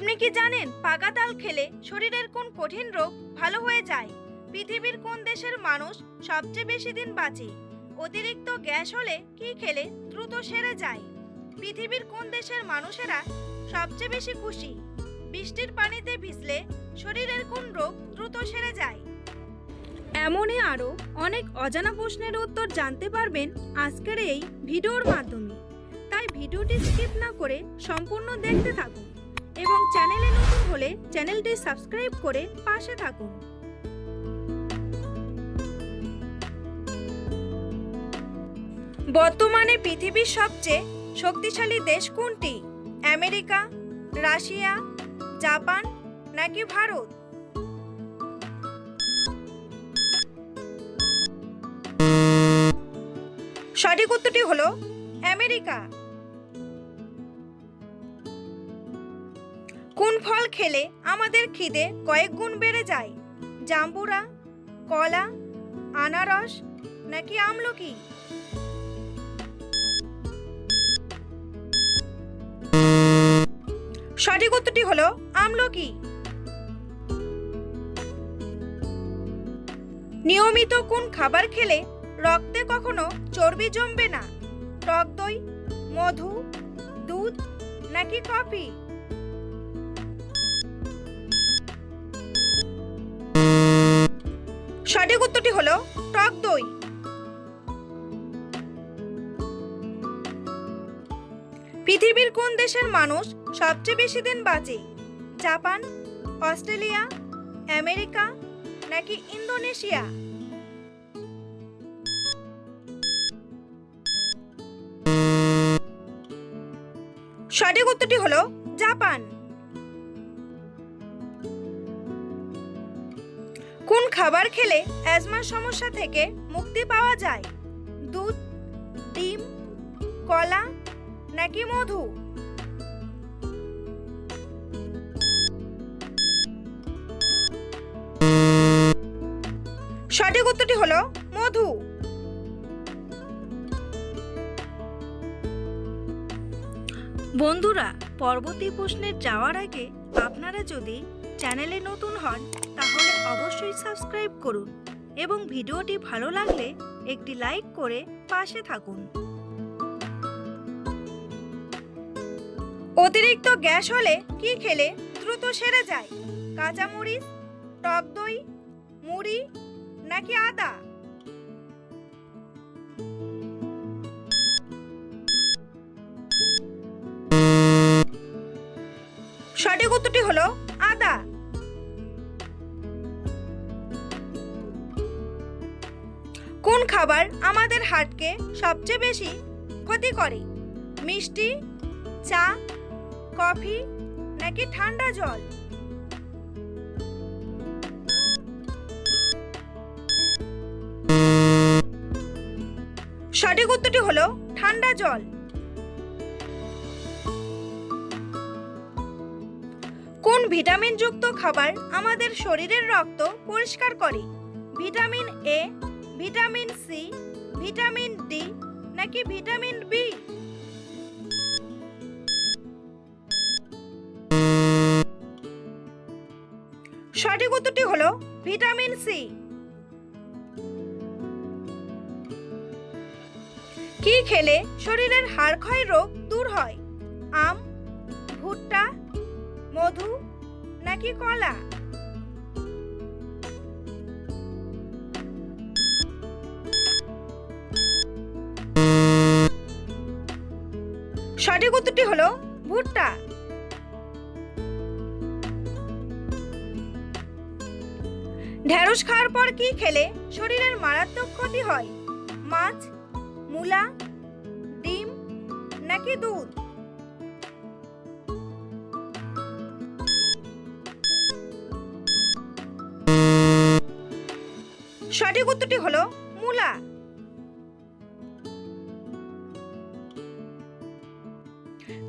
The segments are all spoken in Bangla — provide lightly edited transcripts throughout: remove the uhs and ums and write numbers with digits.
আপনি কি জানেন পাকা তাল খেলে শরীরের কোন কঠিন রোগ ভালো হয়ে যায়? পৃথিবীর কোন দেশের মানুষ সবচেয়ে বেশি দিন বাঁচে? অতিরিক্ত গ্যাস হলে কি খেলে দ্রুত সেরে যায়? পৃথিবীর কোন দেশের মানুষেরা সবচেয়ে বেশি খুশি? বৃষ্টির পানিতে ভিজলে শরীরের কোন রোগ দ্রুত সেরে যায়? এমনই আরও অনেক অজানা প্রশ্নের উত্তর জানতে পারবেন আজকের এই ভিডিওর মাধ্যমে। তাই ভিডিওটি স্কিপ না করে সম্পূর্ণ দেখতে থাকুন এবং চ্যানেলে নতুন হলে চ্যানেলটি সাবস্ক্রাইব করে পাশে থাকুন। বর্তমানে পৃথিবীর সবচেয়ে শক্তিশালী দেশ কোনটি? আমেরিকা, রাশিয়া, জাপান নাকি ভারত? সঠিক উত্তরটি হলো আমেরিকা। কোন ফল খেলে আমাদের খিদে কয়েক গুণ বেড়ে যায়? জাম্বুরা, কলা, আনারস নাকি আমলকি? সঠিক উত্তরটি হলো আমলকি। নিয়মিত কোন খাবার খেলে রক্তে কখনো চর্বি জমবে না? টক দই, মধু, দুধ নাকি কফি? সঠিক উত্তরটি হলো টক দই। পৃথিবীর কোন দেশের মানুষ সবচেয়ে বেশি দিন বাঁচে? জাপান, অস্ট্রেলিয়া, আমেরিকা নাকি ইন্দোনেশিয়া? সঠিক উত্তরটি হলো জাপান। কোন খাবার খেলে অ্যাজমার সমস্যা থেকে মুক্তি পাওয়া যায়? দুধ, ডিম, কলা নাকি মধু? সঠিক উত্তরটি হলো মধু। বন্ধুরা, পরবর্তী প্রশ্নে যাওয়ার আগে আপনারা যদি চ্যানেলে নতুন হন তাহলে অবশ্যই সাবস্ক্রাইব করুন এবং ভিডিওটি ভালো লাগলে একটি লাইক করে পাশে থাকুন। অতিরিক্ত গ্যাস হলে কি খেলে দ্রুত সেরে যায়? কাঁচামরিচ, টক দই, মুড়ি নাকি আদা? সঠিক উত্তরটি হলো আদা। কোন খাবার আমাদের হার্টকে সবচেয়ে বেশি ক্ষতি করে? মিষ্টি, চা, কফি নাকি ঠান্ডা জল? সঠিক উত্তরটি হলো ঠান্ডা জল। কোন ভিটামিনযুক্ত খাবার আমাদের শরীরের রক্ত পরিষ্কার করে? Vitamin A, vitamin C, vitamin D নাকি ভিটামিন বি? সঠিক উত্তরটি হলো ভিটামিন সি। কি খেলে শরীরের হাড় ক্ষয় রোগ দূর হয়? আম, ভুট্টা, মধু নাকি কলা? সঠিক উত্তরটি হলো ভুট্টা। ঢেঁড়স খাওয়ার পর কি খেলে শরীরের মারাত্মক ক্ষতি হয়? মাছ, মূলা, ডিম নাকি দুধ? সঠিক উত্তরটি হলো মূলা।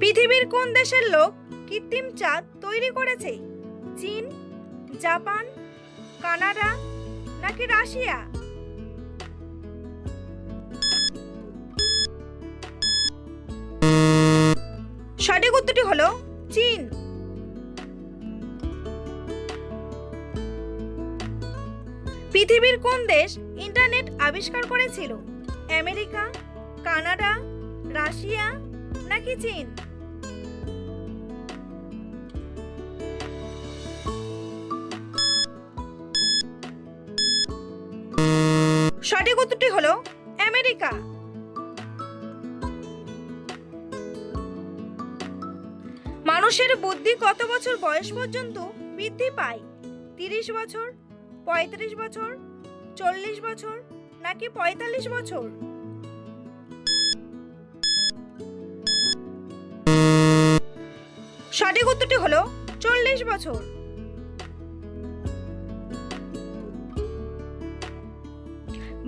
পৃথিবীর কোন দেশের লোক কৃত্রিম চাঁদ তৈরি করেছে? চীন, জাপান, কানাডা নাকি রাশিয়া? সঠিক উত্তরটি হলো চীন। পৃথিবীর কোন দেশ ইন্টারনেট আবিষ্কার করেছিল? আমেরিকা, কানাডা, রাশিয়া নাকি চীন? সঠিক উত্তরটি হলো আমেরিকা। মানুষের বুদ্ধি কত বছর বয়স পর্যন্ত বৃদ্ধি পায়? 30 বছর, 35 বছর, 40 বছর নাকি 45 বছর? সঠিক উত্তরটি হলো 40 বছর।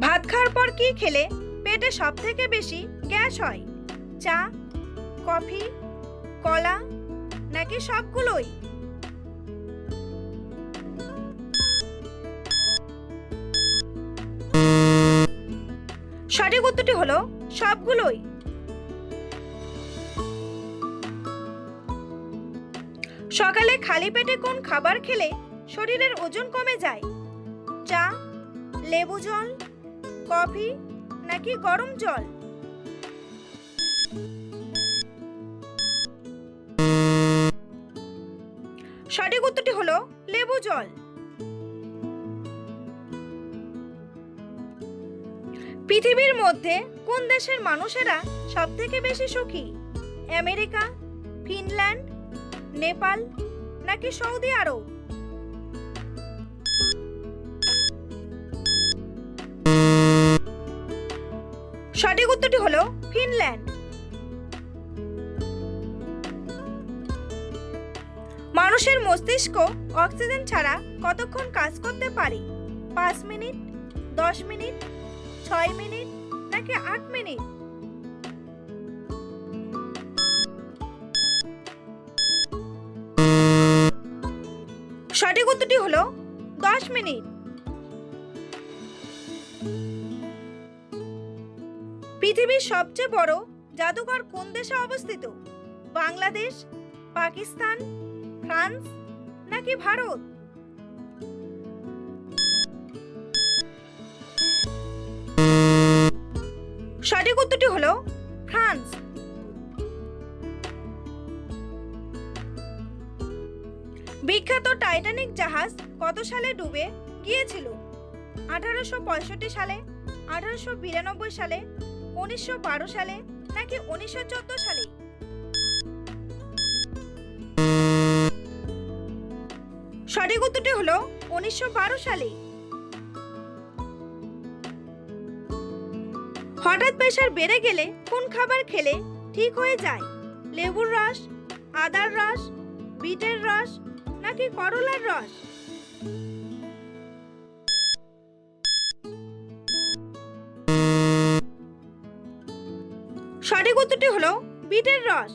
ভাত খাওয়ার পর কি খেলে পেটে সব থেকে বেশি গ্যাস হয়? চা, কফি, কলা নাকি সবগুলোই? সঠিক উত্তরটি হলো সবগুলোই। সকালে খালি পেটে কোন খাবার খেলে শরীরের ওজন কমে যায়? চা, লেবু জল, কফি নাকি গরম জল? সঠিক উত্তরটি হলো লেবু জল। পৃথিবীর মধ্যে কোন দেশের মানুষেরা সবথেকে বেশি সুখী? আমেরিকা, ফিনল্যান্ড, নেপাল নাকি সৌদি আরব? সঠিক উত্তরটি হলো ফিনল্যান্ড। মানুষের মস্তিষ্ক অক্সিজেন ছাড়া কতক্ষণ কাজ করতে পারে? 5 মিনিট, 10 মিনিট, 6 মিনিট নাকি 8 মিনিট? সঠিক উত্তরটি হলো 10 মিনিট। পৃথিবীর সবচেয়ে বড় জাদুঘর কোন দেশে অবস্থিত? বাংলাদেশ, পাকিস্তান, ফ্রান্স নাকি ভারত? সঠিক উত্তরটি হলো ফ্রান্স। বিখ্যাত টাইটানিক জাহাজ কত সালে ডুবে গিয়েছিল? 1865 সালে, 1892 সালে, 1912 সালে নাকি 1914 সালে? সঠিক উত্তরটি হলো 1912 সালে। হঠাৎ প্রেসার বেড়ে গেলে কোন খাবার খেলে ঠিক হয়ে যায়? লেবুর রস, আদার রস, বিটের রস নাকি করলার রস? সঠিক উত্তরটি হলো বিটের রস।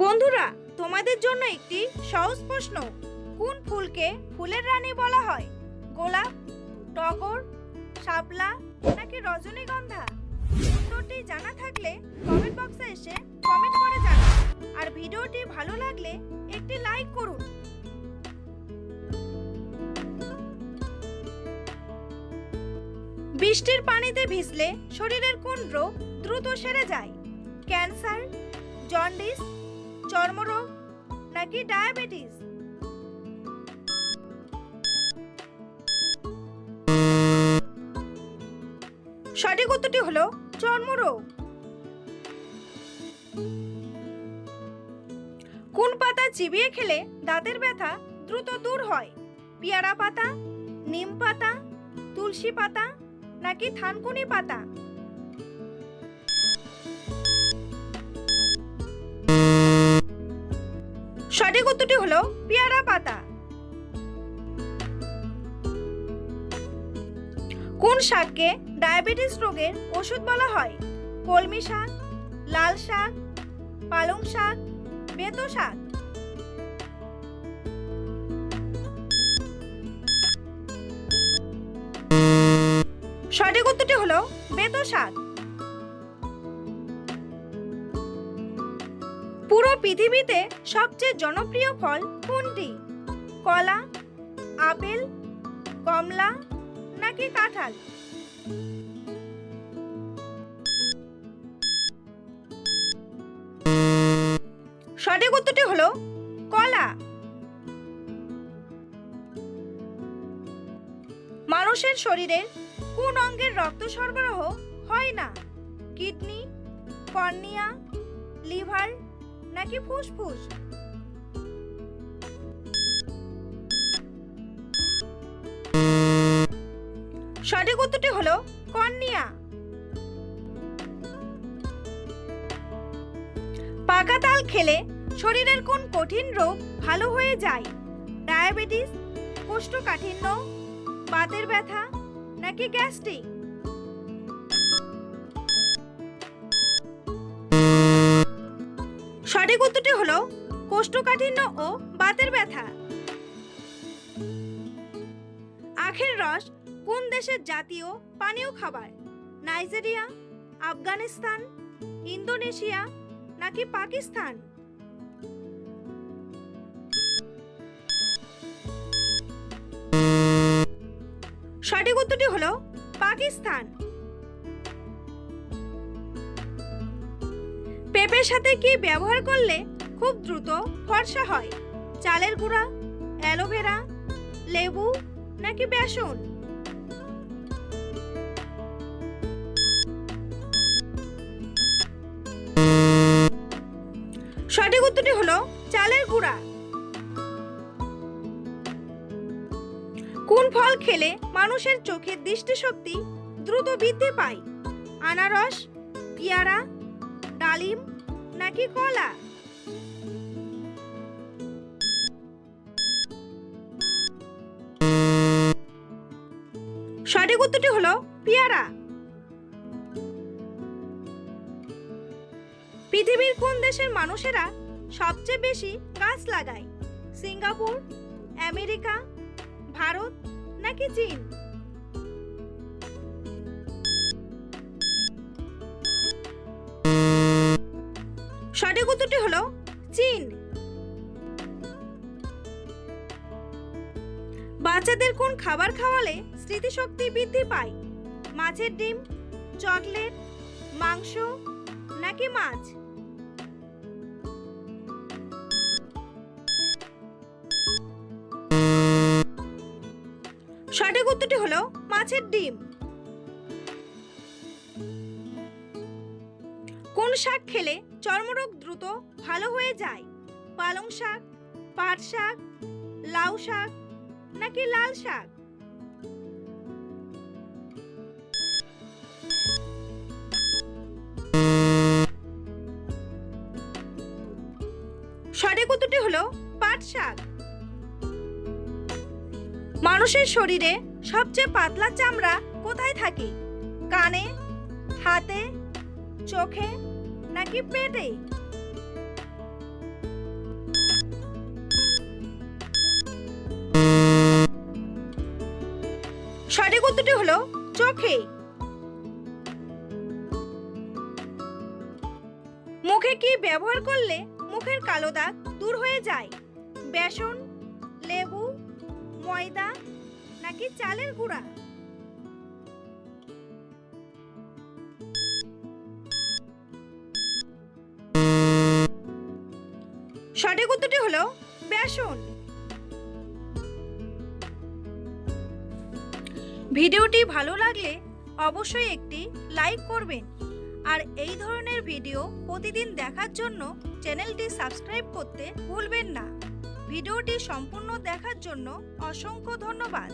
বন্ধুরা, তোমাদের জন্য একটি সহজ প্রশ্ন। কোন ফুলকে ফুলের রানী বলা হয়? গোলাপ, টগর, শাপলা নাকি রজনীগন্ধা? উত্তরটি জানা থাকলে কমেন্ট বক্সে এসে কমেন্ট করে জানান। আর ভিডিওটি ভালো লাগলে একটি লাইক করুন। বৃষ্টির পানিতে ভিজলে শরীরের কোন রোগ দ্রুত সেরে যায়? ক্যান্সার, জন্ডিস, চর্মরোগ নাকি ডায়াবেটিস? সঠিক উত্তরটি হলো চর্মরোগ। কোন পাতা চিবিয়ে খেলে দাঁতের ব্যথা দ্রুত দূর হয়? পেয়ারা পাতা, নিম পাতা, তুলসী পাতা নাকি থানকুনি পাতা? সঠিক উত্তরটি হলো পেয়ারা পাতা। কোন শাককে ডায়াবেটিস রোগের ওষুধ বলা হয়? কলমি শাক, লাল শাক, পালং শাক, বেতো শাক? সঠিক উত্তরটি হলো বেতো শাক। পুরো পৃথিবীতে সবচেয়ে জনপ্রিয় ফল কোনটি? কলা, আপেল, কমলা নাকি কাঁঠাল? সঠিক উত্তরটি হলো কলা। মানুষের শরীরের কোন অঙ্গের রক্ত সরবরাহ হয় না? কিডনি, কর্নিয়া, লিভার নাকি ফুসফুস? সঠিক উত্তরটি হলো কর্নিয়া। পাকা তাল খেলে শরীরের কোন কঠিন রোগ ভালো হয়ে যায়? ডায়াবেটিস, কোষ্ঠকাঠিন্য, বাতের ব্যথা নাকি গ্যাস্ট্রিক? সঠিক উত্তরটি হলো কোষ্ঠকাঠিন্য ও বাতের ব্যথা। আখের রস কোন দেশের জাতীয় পানীয় খাবার? নাইজেরিয়া, আফগানিস্তান, ইন্দোনেশিয়া নাকি পাকিস্তান? সঠিক উত্তরটি হলো পাকিস্তান। পেঁপের সাথে কি ব্যবহার করলে খুব দ্রুত ফর্সা হয়? চালের গুঁড়া, অ্যালোভেরা, লেবু নাকি বেসন? সঠিক উত্তরটি হলো চালের গুঁড়া। কোন ফল খেলে মানুষের চোখের দৃষ্টিশক্তি দ্রুত বৃদ্ধি পায়? আনারস, পেয়ারা, ডালিম নাকি কলা? সঠিক উত্তরটি হলো পেয়ারা। পৃথিবীর কোন দেশের মানুষেরা সবচেয়ে বেশি গাছ লাগায়? সিঙ্গাপুর, আমেরিকা, ভারত নাকি চীন? সঠিক উত্তরটি হলো চীন। বাচ্চাদের কোন খাবার খাওয়ালে স্মৃতিশক্তি বৃদ্ধি পায়? মাছের ডিম, চকলেট, মাংস নাকি মাছ? সঠিক উত্তরটি হলো মাছের ডিম। কোন শাক খেলে চর্মরোগ দ্রুত ভালো হয়ে যায়? পালং শাক, পাট শাক, লাউ শাক নাকি লাল শাক? সঠিক উত্তরটি হলো পাট শাক। মানুষের শরীরে সবচেয়ে পাতলা চামড়া কোথায় থাকে? কানে, হাতে, চোখে নাকি পেটে? সঠিক উত্তরটি হলো চোখে। মুখে কি ব্যবহার করলে মুখের কালো দাগ দূর হয়ে যায়? বেসন, লেবু, ময়দা নাকি চালের গুঁড়া? সঠিক উত্তরটি হলো বেসন। ভিডিওটি ভালো লাগলে অবশ্যই একটি লাইক করবেন আর এই ধরনের ভিডিও প্রতিদিন দেখার জন্য চ্যানেলটি সাবস্ক্রাইব করতে ভুলবেন না। ভিডিওটি সম্পূর্ণ দেখার জন্য অসংখ্য ধন্যবাদ।